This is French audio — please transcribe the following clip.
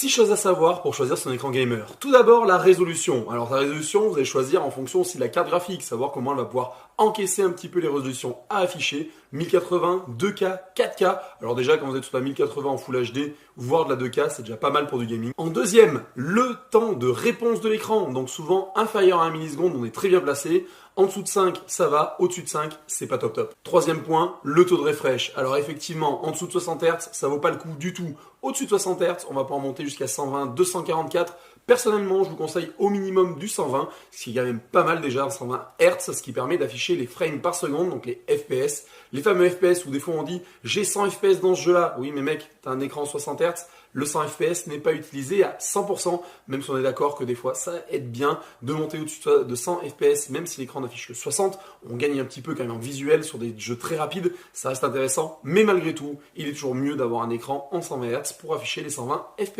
6 choses à savoir pour choisir son écran gamer. Tout d'abord, la résolution. Alors, la résolution, vous allez choisir en fonction aussi de la carte graphique, savoir comment elle va pouvoir encaisser un petit peu les résolutions à afficher. 1080, 2K, 4K. Alors déjà, quand vous êtes sur la 1080 en Full HD, voire de la 2K, c'est déjà pas mal pour du gaming. En deuxième, le temps de réponse de l'écran. Donc souvent inférieur à 1 milliseconde, on est très bien placé. En dessous de 5, ça va. Au-dessus de 5, c'est pas top top. Troisième point, le taux de refresh. Alors effectivement, en dessous de 60 Hz, ça vaut pas le coup du tout. Au-dessus de 60 Hz, on va pouvoir monter jusqu'à 120, 244. Personnellement, je vous conseille au minimum du 120, ce qui est quand même pas mal déjà, 120 Hz, ce qui permet d'afficher les frames par seconde, donc les FPS. Les fameux FPS où des fois on dit j'ai 100 FPS dans ce jeu-là. Oui, mais mec, t'as un écran 60 Hz, le 100 FPS n'est pas utilisé à 100%, même si on est d'accord que des fois ça aide bien de monter au-dessus de 100 FPS, même si l'écran n'affiche que 60. On gagne un petit peu quand même en visuel sur des jeux très rapides, ça reste intéressant, mais malgré tout, il est toujours mieux d'avoir un écran en 120 Hz pour afficher les 120 FPS.